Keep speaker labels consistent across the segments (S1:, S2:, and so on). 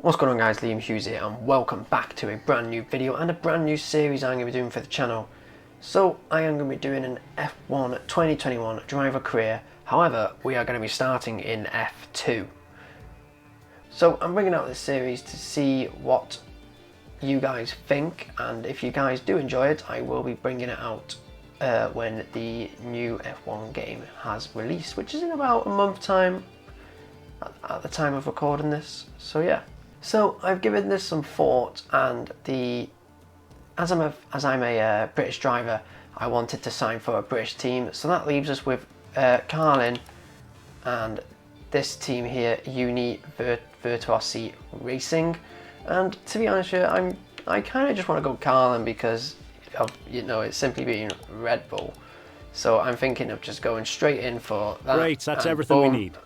S1: What's going on guys, Liam Hughes here and welcome back to a brand new video and a brand new series I'm going to be doing for the channel. So I am going to be doing an F1 2021 driver career, however we are going to be starting in F2. So I'm bringing out this series to see what you guys think, and if you guys do enjoy it I will be bringing it out when the new F1 game has released, which is in about a month time at the time of recording this. So yeah. So I've given this some thought, and as I'm a British driver, I wanted to sign for a British team. So that leaves us with Carlin and this team here, Uni Virtuosi Racing. And to be honest with you, I kind of just want to go Carlin because of, you know, it's simply being Red Bull. So I'm thinking of just going straight in for that.
S2: Great, that's everything we need.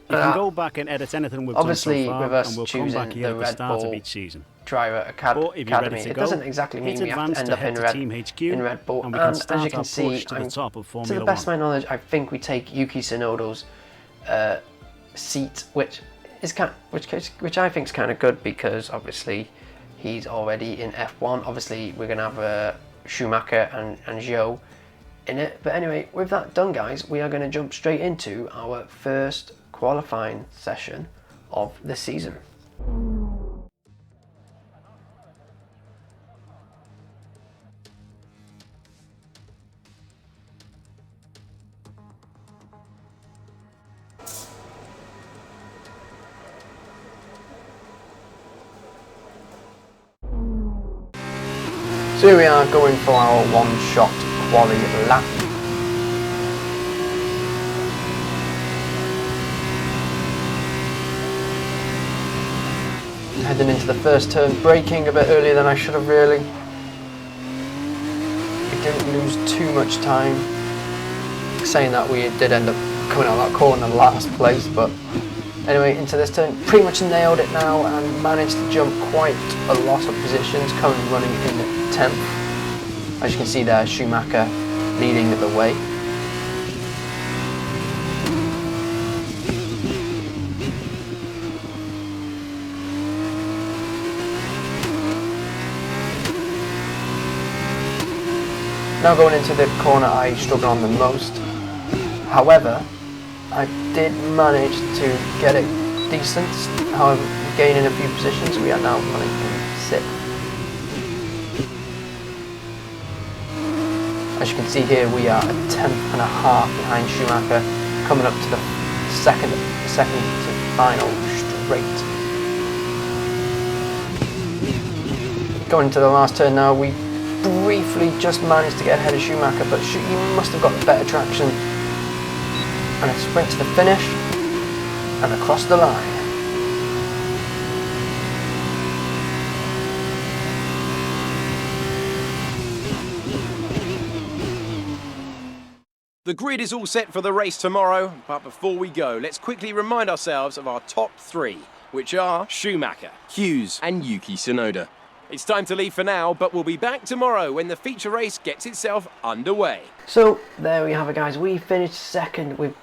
S2: You can go back and edit anything we've done so far,
S1: with us
S2: and we'll come back here at the start of each season.
S1: Driver Academy. It doesn't exactly mean we have to end up in Red Bull. And as you can see, to the best of my knowledge, I think we take Yuki Tsunoda's seat, which I think is kind of good because obviously he's already in F1. Obviously, we're gonna have Schumacher and Zhou in it. But anyway, with that done, guys, we are going to jump straight into our first qualifying session of the season. So here we are going for our one-shot quali lap. Heading into the first turn, braking a bit earlier than I should have really. We didn't lose too much time. Saying that, we did end up coming out of that corner in last place, but anyway, into this turn, pretty much nailed it now and managed to jump quite a lot of positions, currently running in 10th. As you can see there, Schumacher leading the way. Now going into the corner I struggled on the most. However, I did manage to get it decent, however gaining a few positions. We are now running in 6th. As you can see here, we are a 10th and a half behind Schumacher, coming up to the second to final straight. Going into the last turn now, we briefly just managed to get ahead of Schumacher, but he must have got better traction. And a sprint to the finish and across the line.
S3: The grid is all set for the race tomorrow, but before we go, let's quickly remind ourselves of our top 3, which are Schumacher, Hughes and Yuki Tsunoda. It's time to leave for now, but we'll be back tomorrow when the feature race gets itself underway.
S1: So there we have it, guys. We finished second with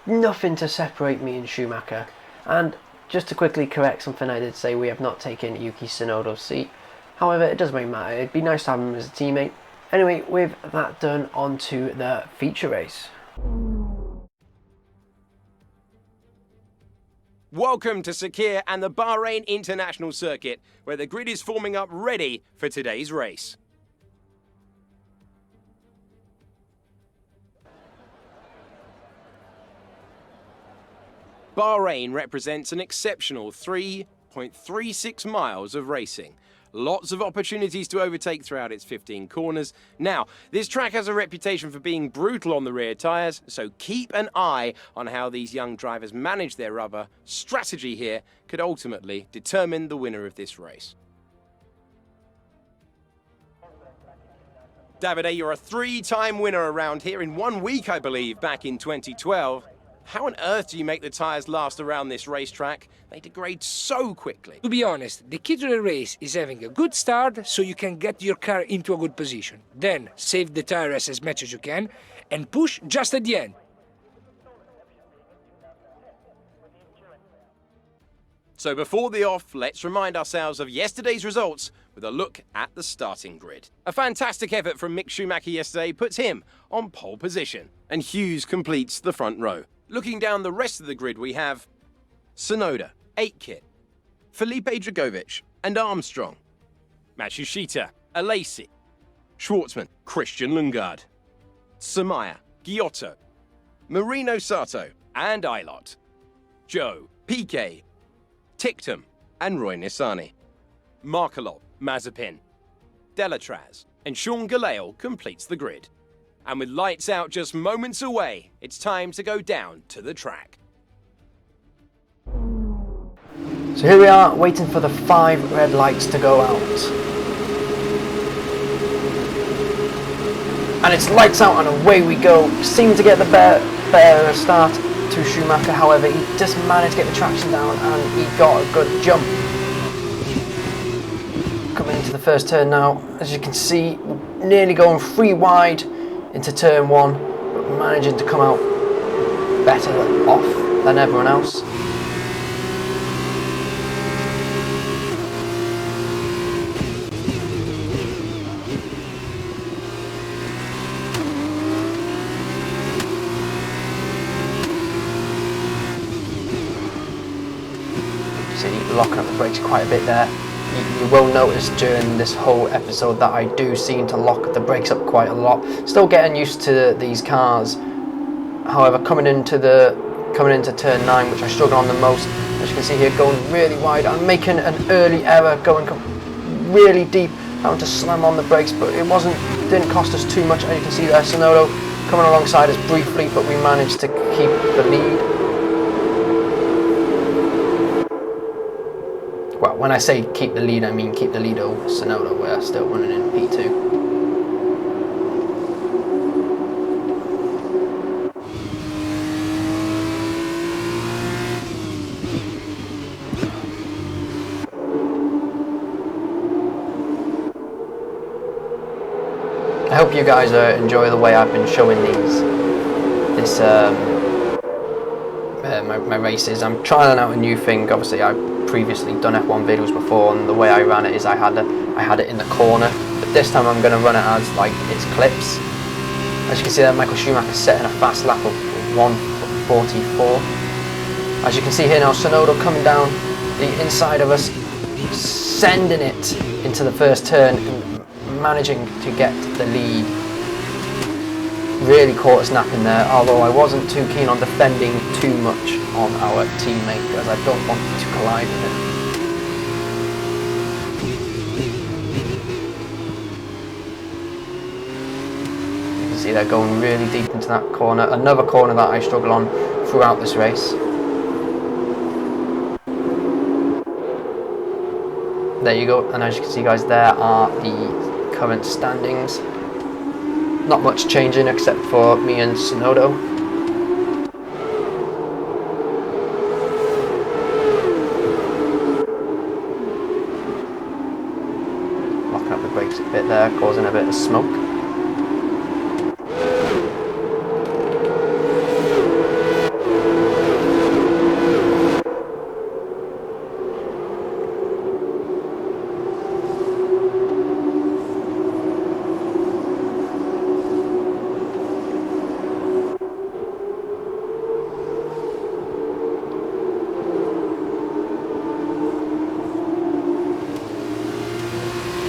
S1: nothing to separate me and Schumacher. And just to quickly correct something I did say, we have not taken Yuki Tsunoda's seat. However, it doesn't really matter. It'd be nice to have him as a teammate. Anyway, with that done, on to the feature race.
S3: Welcome to Sakir and the Bahrain International Circuit, where the grid is forming up ready for today's race. Bahrain represents an exceptional 3.36 miles of racing. Lots of opportunities to overtake throughout its 15 corners. Now, this track has a reputation for being brutal on the rear tyres, so keep an eye on how these young drivers manage their rubber. Strategy here could ultimately determine the winner of this race. Davide, you're a 3-time winner around here in 1 week, I believe, back in 2012. How on earth do you make the tyres last around this racetrack? They degrade so quickly.
S4: To be honest, the key to the race is having a good start so you can get your car into a good position. Then save the tires as much as you can and push just at the end.
S3: So before the off, let's remind ourselves of yesterday's results with a look at the starting grid. A fantastic effort from Mick Schumacher yesterday puts him on pole position, and Hughes completes the front row. Looking down the rest of the grid, we have Tsunoda, 8 kit, Felipe Dragovic and Armstrong, Matsushita, Alesi, Schwartzman, Christian Lundgaard, Samaya, Giotto, Marino Sato and Ilott, Joe, Piquet, Tictum and Roy Nissany, Markelov, Mazepin, Delatraz and Sean Galeal completes the grid. And with lights out just moments away, it's time to go down to the track.
S1: So here we are, waiting for the 5 red lights to go out. And it's lights out and away we go. Seemed to get the better start to Schumacher, however he just managed to get the traction down and he got a good jump. Coming into the first turn now, as you can see, nearly going 3 wide into turn 1, but managing to come out better off than everyone else. Locking up the brakes quite a bit there. You will notice during this whole episode that I do seem to lock the brakes up quite a lot. Still getting used to these cars. However, coming into turn 9, which I struggle on the most, as you can see here, going really wide. I'm making an early error, going really deep, having to slam on the brakes, but it didn't cost us too much. As you can see there, Tsunoda coming alongside us briefly, but we managed to keep the lead. Well, when I say keep the lead, I mean keep the lead over Tsunoda. We're still running in P2. I hope you guys enjoy the way I've been showing my races. I'm trying out a new thing. Obviously, I've previously done F1 videos before, and the way I ran it is I had it in the corner, but this time I'm going to run it as like it's clips. As you can see there, Michael Schumacher setting a fast lap of 1:44. As you can see here now, Tsunoda coming down the inside of us, sending it into the first turn and managing to get the lead. Really caught us napping there, although I wasn't too keen on defending too much on our teammate because I don't want to collide with him. You can see they're going really deep into that corner, another corner that I struggle on throughout this race. There you go, and as you can see guys, there are the current standings. Not much changing except for me and Tsunoda. Locking up the brakes a bit there, causing a bit of smoke.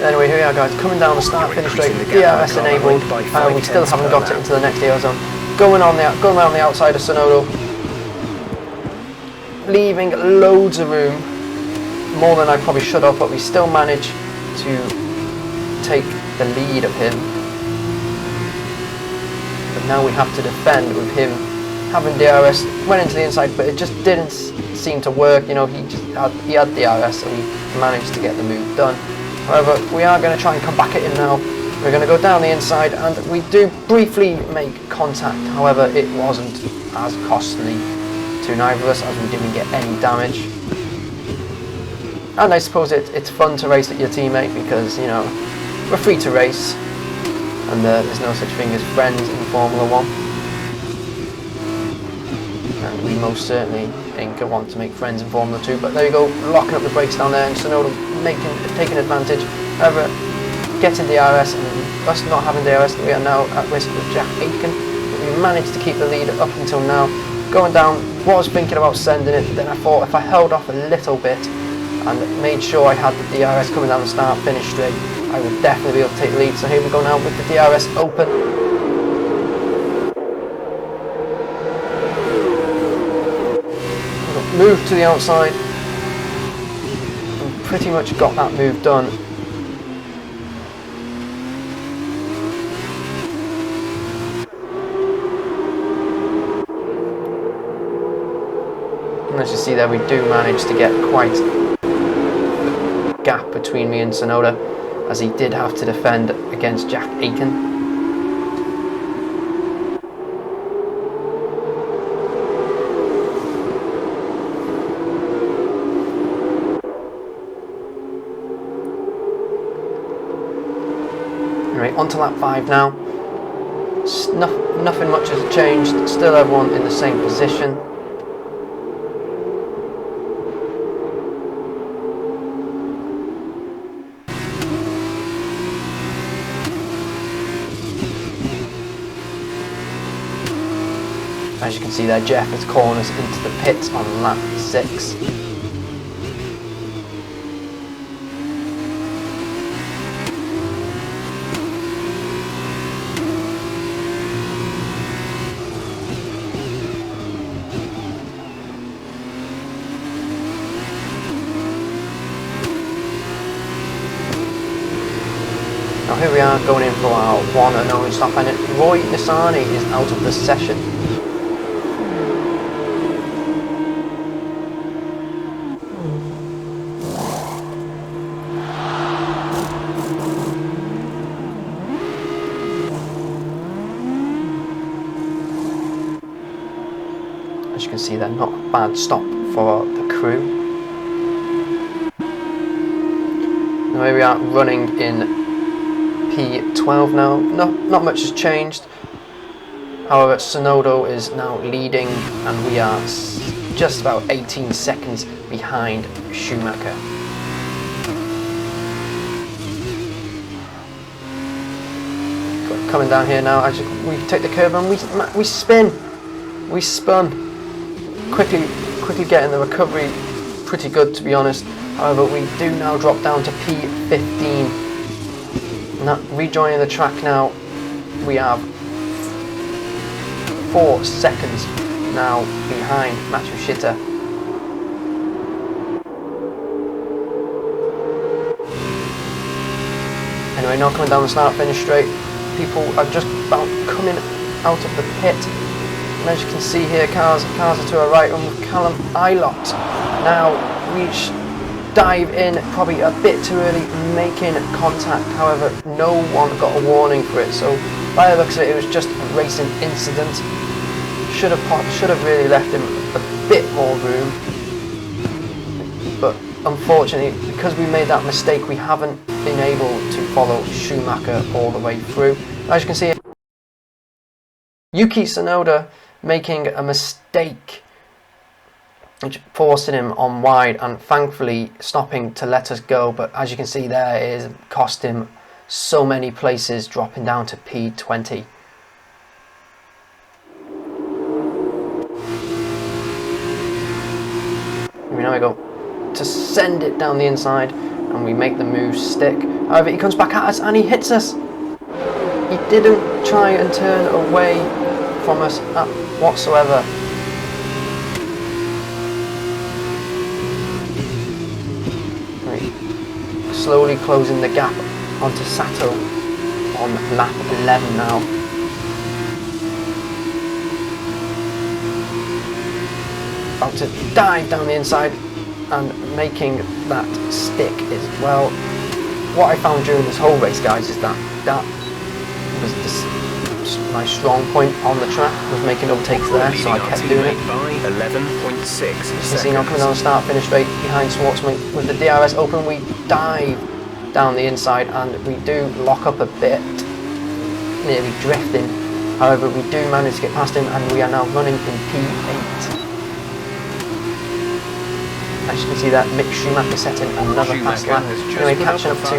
S1: Anyway, here we are guys, coming down the start finish straight, DRS enabled, and we still haven't got it into the next air zone. Going around the outside of Tsunoda, leaving loads of room, more than I probably should have, but we still managed to take the lead of him. But now we have to defend with him having DRS, went into the inside, but it just didn't seem to work. You know, he had DRS, so we managed to get the move done. However, we are going to try and come back at him now. We're going to go down the inside, and we do briefly make contact. However, it wasn't as costly to neither of us as we didn't get any damage. And I suppose it's fun to race at your teammate because, you know, we're free to race, and there's no such thing as friends in Formula 1. And we most certainly ain't going to want to make friends in Formula 2. But there you go, locking up the brakes down there, and Tsunoda taking advantage. However, getting DRS and us not having DRS, we are now at risk with Jack Aitken. But we managed to keep the lead up until now. Going down, was thinking about sending it, but then I thought if I held off a little bit and made sure I had the DRS coming down the start-finish straight, I would definitely be able to take the lead. So here we go now with the DRS open. Move to the outside, and pretty much got that move done. And as you see there, we do manage to get quite a gap between me and Tsunoda, as he did have to defend against Jack Aitken. Anyway, on to lap 5 now. Nothing much has changed, still everyone in the same position. As you can see there, Jeff has corners into the pits on lap 6. Now here we are going in for our one and only stop, and Roy Nissany is out of the session. As you can see, they're not a bad stop for the crew. Now here we are running in P12 now. Not much has changed. However, Tsunoda is now leading, and we are just about 18 seconds behind Schumacher. Coming down here now, as we take the curve and we spin. We spun. Quickly getting the recovery pretty good, to be honest. However, we do now drop down to P15. Rejoining the track now, we have 4 seconds now behind Matsushita. Anyway, now coming down the start-finish straight, people are just about coming out of the pit. And as you can see here, cars are to our right, and with Callum Ilott. Now we dive in probably a bit too early, making contact. However, no one got a warning for it, so by the looks of it, it was just a racing incident. Should have really left him a bit more room, but unfortunately, because we made that mistake, we haven't been able to follow Schumacher all the way through. As you can see, Yuki Tsunoda making a mistake, which forcing him on wide, and thankfully stopping to let us go. But as you can see there, it has cost him so many places, dropping down to P20. Now we go to send it down the inside, and we make the move stick. However, he comes back at us and he hits us. He didn't try and turn away from us whatsoever. Slowly closing the gap onto Sato on lap 11 now. About to dive down the inside and making that stick as well. What I found during this whole race, guys, is that was my strong point on the track, was making overtakes there, so I kept doing it.
S3: 11.6 seconds.
S1: You can see now coming down the start finish straight behind Schwartzman with the DRS open, we dive down the inside and we do lock up a bit, nearly drifting. However, we do manage to get past him, and we are now running in P8. As you can see that, Mick Schumacher setting another fast lap. Anyway, catching up to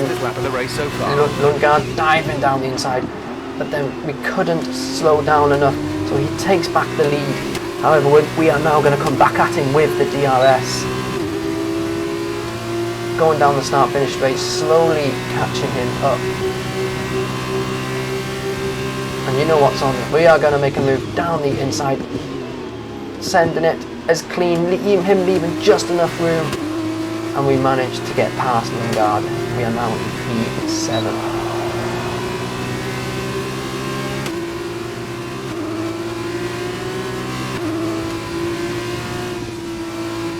S1: Lundgaard, diving down the inside, but then we couldn't slow down enough, so he takes back the lead. However, we are now going to come back at him with the DRS. Going down the start-finish straight, slowly catching him up. And you know what's on. We are going to make a move down the inside, sending it as clean, him leaving just enough room, and we managed to get past Lundgaard. We are now in P7.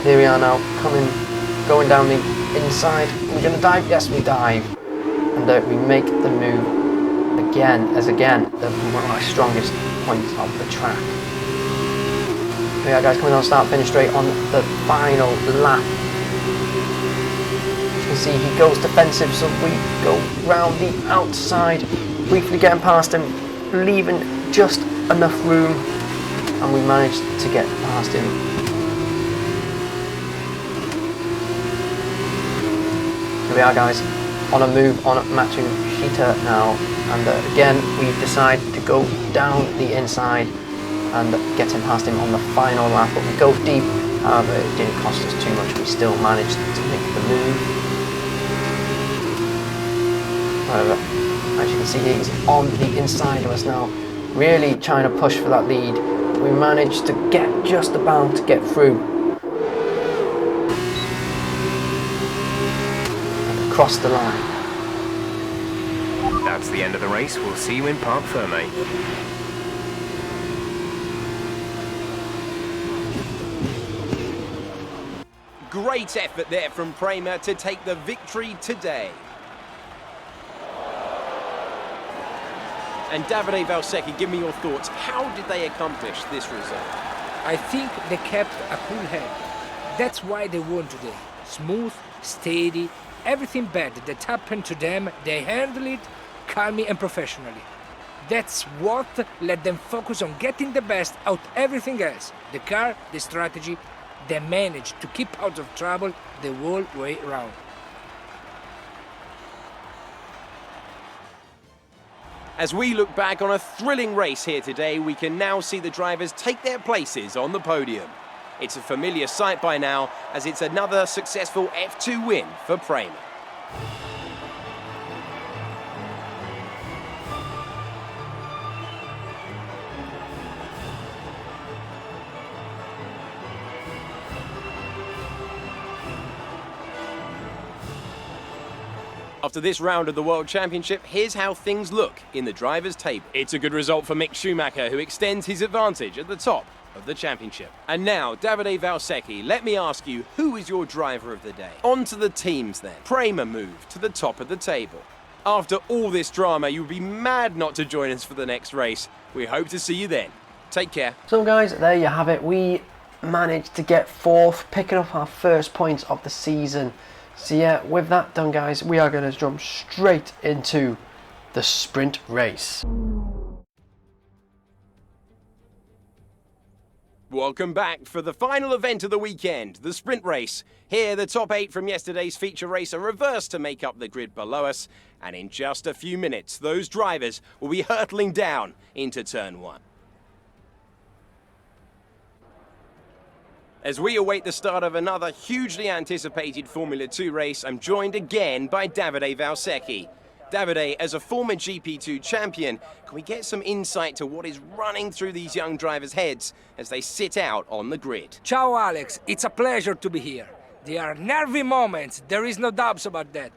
S1: Here we are now, going down the inside. We're going to dive. Yes, we dive, and we make the move again, one of my strongest points of the track. Here we are, guys, coming on start finish straight on the final lap. As you can see, he goes defensive, so we go round the outside, briefly getting past him, leaving just enough room, and we managed to get past him. Here we are, guys, on a move on Matsushita now, and again we decide to go down the inside and getting past him on the final lap, but we go deep. However, it didn't cost us too much. We still managed to make the move. However, as you can see, he's on the inside of us now, really trying to push for that lead. We managed to just about to get through and across the line.
S5: That's the end of the race. We'll see you in Parc Ferme.
S3: Great effort there from Prema to take the victory today. And Davide Valsecchi, give me your thoughts. How did they accomplish this result?
S4: I think they kept a cool head. That's why they won today. Smooth, steady, everything bad that happened to them, they handled it calmly and professionally. That's what let them focus on getting the best out everything else. The car, the strategy. They managed to keep out of trouble the whole way around.
S3: As we look back on a thrilling race here today, we can now see the drivers take their places on the podium. It's a familiar sight by now, as it's another successful F2 win for Prema. After this round of the World Championship, here's how things look in the drivers' table. It's a good result for Mick Schumacher, who extends his advantage at the top of the championship. And now, Davide Valsecchi, let me ask you, who is your driver of the day? On to the teams then. Prema moved to the top of the table. After all this drama, you would be mad not to join us for the next race. We hope to see you then. Take care.
S1: So guys, there you have it. We managed to get fourth, picking up our first points of the season. So yeah, with that done, guys, we are going to jump straight into the sprint race.
S3: Welcome back for the final event of the weekend, the sprint race. Here, the top 8 from yesterday's feature race are reversed to make up the grid below us, and in just a few minutes, those drivers will be hurtling down into turn 1. As we await the start of another hugely anticipated Formula 2 race, I'm joined again by Davide Valsecchi. Davide, as a former GP2 champion, can we get some insight to what is running through these young drivers' heads as they sit out on the grid?
S4: Ciao Alex, it's a pleasure to be here. There are nervy moments, there is no doubts about that.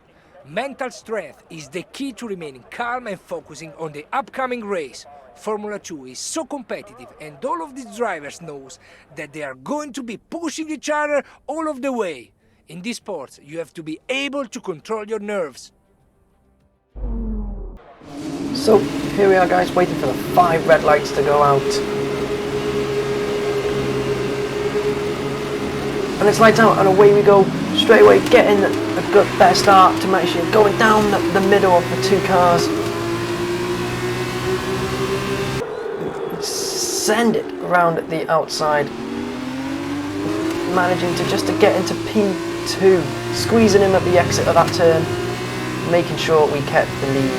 S4: Mental strength is the key to remaining calm and focusing on the upcoming race. Formula 2 is so competitive, and all of these drivers knows that they are going to be pushing each other all of the way. In this sport, you have to be able to control your nerves.
S1: So here we are, guys, waiting for the 5 red lights to go out. And it's lights out and away we go. Straight away getting a good better start to make sure going down the middle of the 2 cars. Send it around the outside. managing to just to get into P2, squeezing him at the exit of that turn, making sure we kept the lead.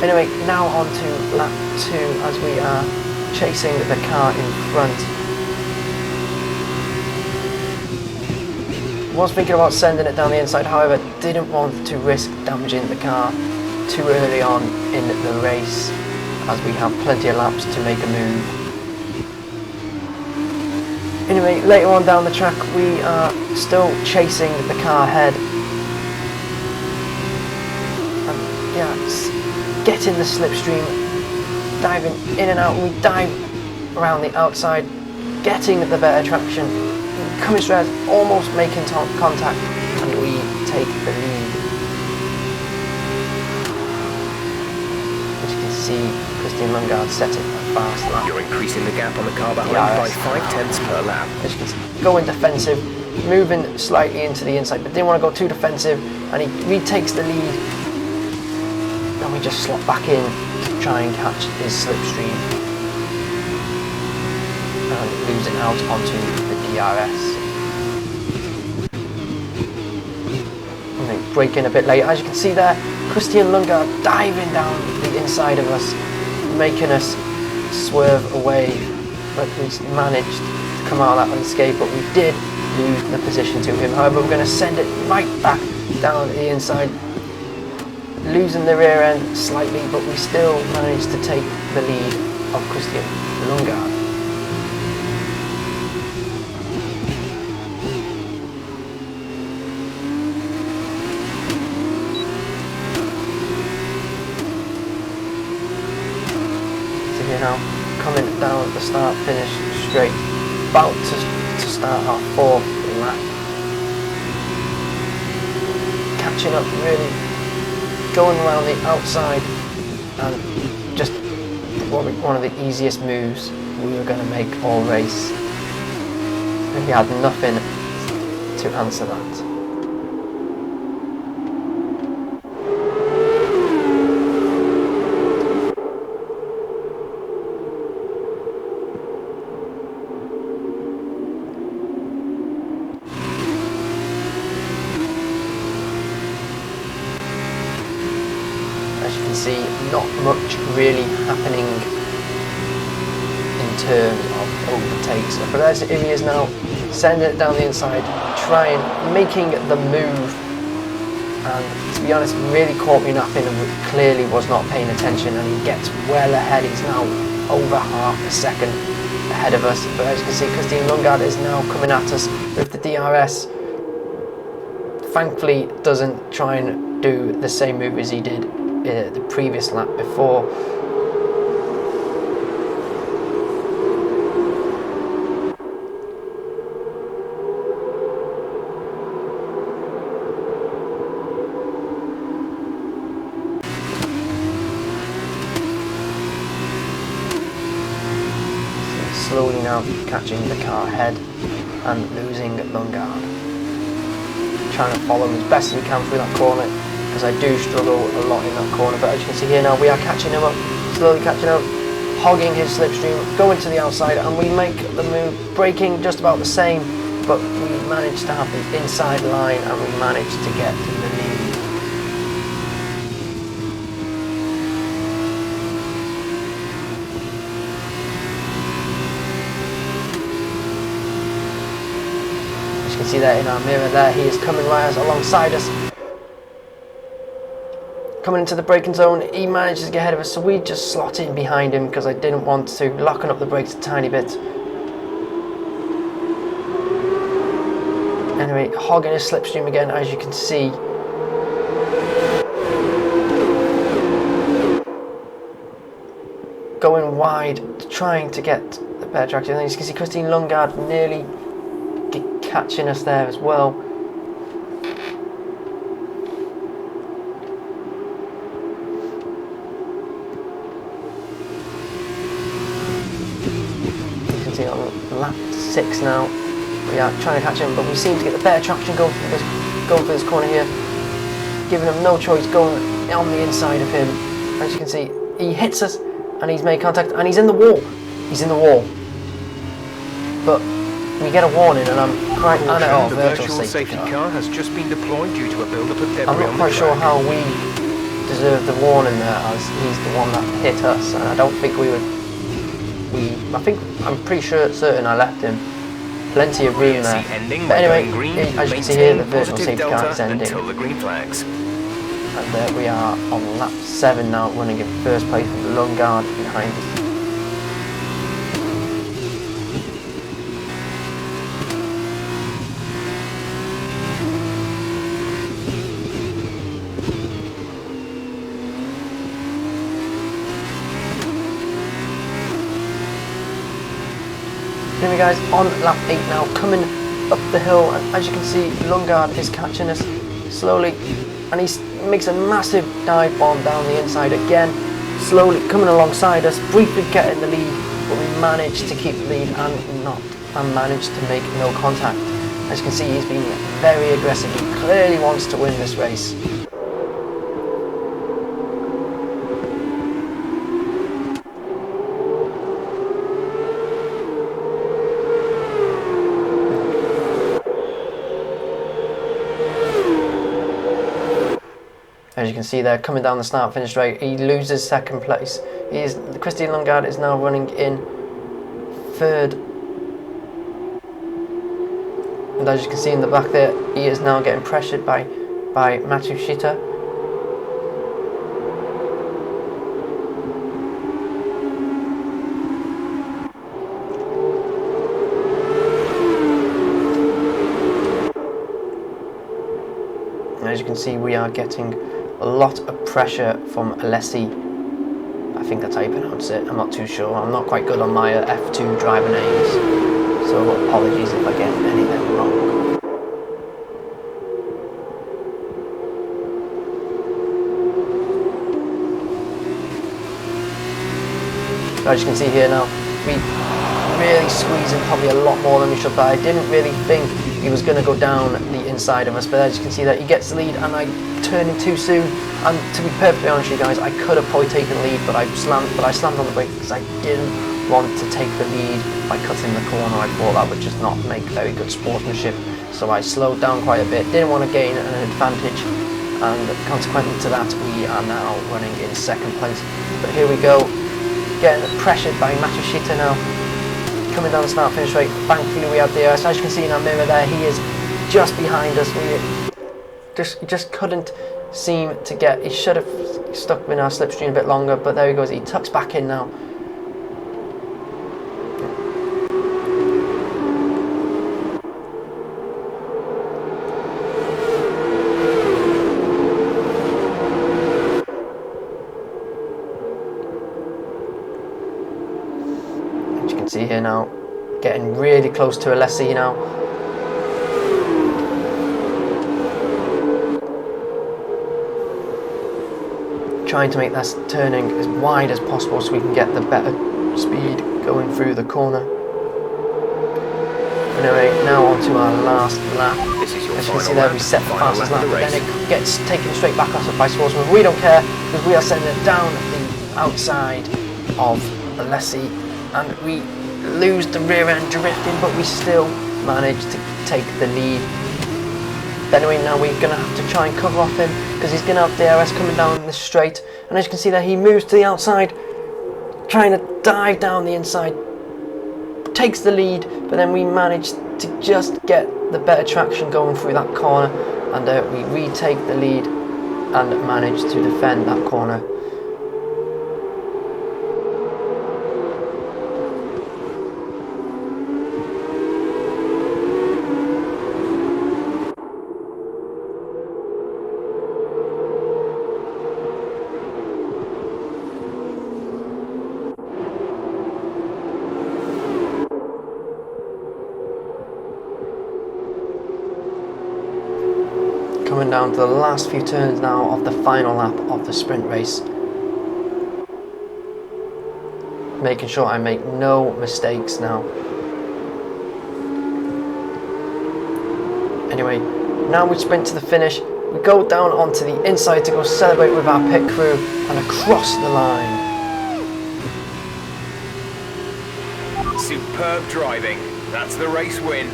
S1: Anyway, now on to lap 2 as we are chasing the car in front. Was thinking about sending it down the inside, however didn't want to risk damaging the car too early on in the race as we have plenty of laps to make a move. Anyway, later on down the track we are still chasing the car ahead. And yeah, getting the slipstream, diving in and out, and we dive around the outside, getting the better traction, coming straight, almost making contact, and we take the lead. As you can see, Christian Lundgaard set it a fast lap.
S5: You're increasing the gap on the car behind by 5/10 per lap.
S1: As you can see, going defensive, moving slightly into the inside, but didn't want to go too defensive, and he retakes the lead. And we just slot back in to try and catch his slipstream. And losing out onto the DRS. Braking a bit late. As you can see there, Christian Lundgaard diving down the inside of us, making us swerve away, but we managed to come out of that unscathed, but we did lose the position to him. However, we're going to send it right back down the inside, losing the rear end slightly, but we still managed to take the lead of Christian Lundgaard. Now coming down the start finish straight, about to start our 4th lap, catching up, really going around the outside, and just one of the easiest moves we were going to make all race, and we had nothing to answer that. See, not much really happening in terms of overtakes, but as he is now sending it down the inside, trying, making the move, and to be honest really caught me napping and clearly was not paying attention, and he gets well ahead. He's now over half a second ahead of us, but as you can see, Christian Lundgaard is now coming at us with the DRS. Thankfully doesn't try and do the same move as he did the previous lap before. So slowly now catching the car ahead and losing Lundgaard. Trying to follow him as best as we can through that corner, because I do struggle a lot in that corner, but as you can see here now, we are catching him up, slowly catching up, hogging his slipstream, going to the outside, and we make the move, braking just about the same, but we managed to have the inside line, and we managed to get to the lead. As you can see there in our mirror there, he is coming right alongside us. Coming into the braking zone, he manages to get ahead of us, so we just slot in behind him because I didn't want to, locking up the brakes a tiny bit. Anyway, hogging his slipstream again, as you can see. Going wide, trying to get the better traction. And as you can see, Christian Lundgaard nearly catching us there as well. On lap 6 now, we are trying to catch him, but we seem to get the better traction going for this corner here, giving him no choice, going on the inside of him. As you can see, he hits us and he's made contact and he's in the wall. But we get a warning, and I'm quite on it. Oh,
S5: The virtual safety car has just been deployed due to a build-up of debris.
S1: I'm not quite sure how we deserve the warning there, as he's the one that hit us, and I don't think we would. I'm pretty certain I left him plenty of room there. But anyway, as you can see here, the virtual safety car is ending.
S5: Until the green flags.
S1: And there we are on lap 7 now, running in first place with Lungard behind us. Anyway guys, on lap 8 now, coming up the hill, and as you can see, Lungard is catching us slowly, and he makes a massive dive bomb down the inside again, slowly coming alongside us, briefly getting the lead, but we managed to keep the lead and managed to make no contact. As you can see, he's being very aggressive. He clearly wants to win this race. As you can see there, coming down the start-finish straight, he loses second place. Christian Lungard is now running in third. And as you can see in the back there, he is now getting pressured by Matsushita. As you can see, we are getting a lot of pressure from Alessi. I think that's how you pronounce it. I'm not too sure. I'm not quite good on my F2 driver names, so apologies if I get any of them wrong. As you can see here now, we really squeezing probably a lot more than we should, but I didn't really think he was going to go down the inside of us. But as you can see that he gets the lead, and I turned in too soon, and to be perfectly honest with you guys, I could have probably taken the lead, but I slammed on the brake because I didn't want to take the lead by cutting the corner. I thought that would just not make very good sportsmanship, so I slowed down quite a bit, didn't want to gain an advantage, and consequently to that we are now running in second place. But here we go, getting pressured by Matsushita now, coming down the start finish straight. Thankfully we have the as you can see in our mirror there, he is just behind us. We just couldn't seem to get, he should have stuck in our slipstream a bit longer, but there he goes, he tucks back in now. As you can see here now, getting really close to Alessi now. Trying to make that turning as wide as possible so we can get the better speed going through the corner. Anyway, now on to our last lap. As you can see there, we set the fastest lap, but then it gets taken straight back off by Sportsman. We don't care, because we are sending it down the outside of Alessi, and we lose the rear end drifting, but we still manage to take the lead. But anyway, now we're going to have to try and cover off him, because he's going to have DRS coming down the straight, and as you can see there, he moves to the outside, trying to dive down the inside, takes the lead, but then we manage to just get the better traction going through that corner, and we retake the lead and manage to defend that corner. Coming down to the last few turns now of the final lap of the sprint race. Making sure I make no mistakes now. Anyway, now we sprint to the finish. We go down onto the inside to go celebrate with our pit crew and across the line.
S5: Superb driving. That's the race win.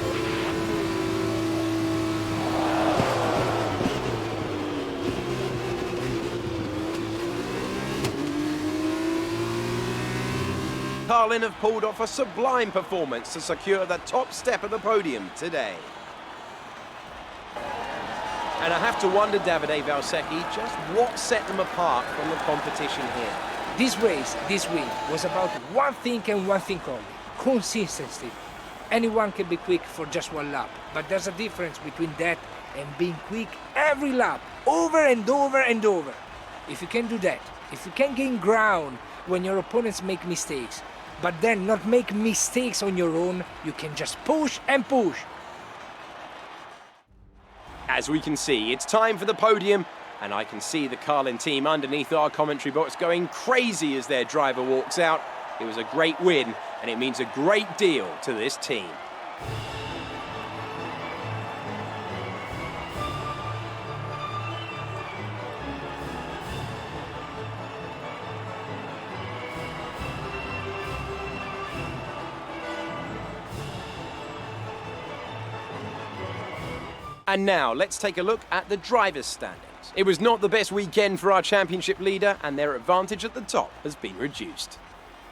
S3: Carlin have pulled off a sublime performance to secure the top step of the podium today. And I have to wonder, Davide Valsecchi, just what set them apart from the competition here.
S4: This race, this win, was about one thing and one thing only: consistency. Anyone can be quick for just one lap, but there's a difference between that and being quick every lap, over and over and over. If you can do that, if you can gain ground when your opponents make mistakes, but then not make mistakes on your own, you can just push and push.
S3: As we can see, it's time for the podium, and I can see the Carlin team underneath our commentary box going crazy as their driver walks out. It was a great win, and it means a great deal to this team. And now, let's take a look at the drivers' standings. It was not the best weekend for our championship leader, and their advantage at the top has been reduced.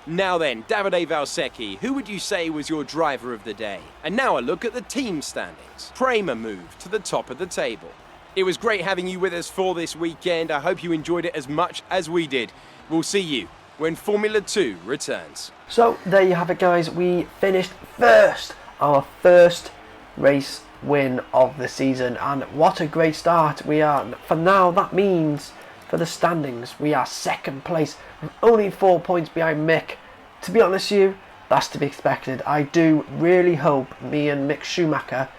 S3: Now then, Davide Valsecchi, who would you say was your driver of the day? And now a look at the team standings. Prema moved to the top of the table. It was great having you with us for this weekend. I hope you enjoyed it as much as we did. We'll see you when Formula 2 returns.
S1: So there you have it, guys. We finished first, our first race win of the season, and what a great start. We are, for now, that means for the standings we are second place, only 4 points behind Mick. To be honest with you, that's to be expected. I do really hope me and Mick Schumacher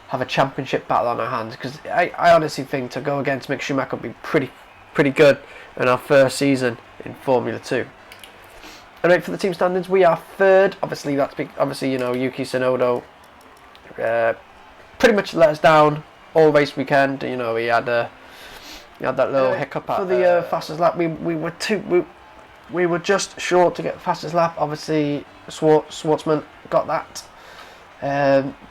S1: have a championship battle on our hands, because I honestly think to go against Mick Schumacher would be pretty good in our first season in Formula 2. Anyway, for the team standings, we are third. Obviously, you know, Yuki Tsunoda pretty much let us down all race weekend. You know, he had that little hiccup for the fastest lap. We were just short to get the fastest lap. Obviously, Schwartzman got that.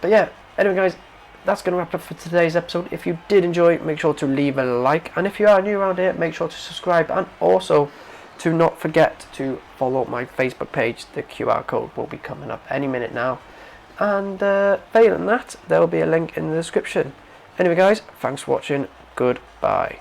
S1: But yeah, anyway, guys, that's going to wrap it up for today's episode. If you did enjoy, make sure to leave a like, and if you are new around here, make sure to subscribe, and also to not forget to follow my Facebook page. The QR code will be coming up any minute now. And failing that, there will be a link in the description. Anyway, guys, thanks for watching. Goodbye.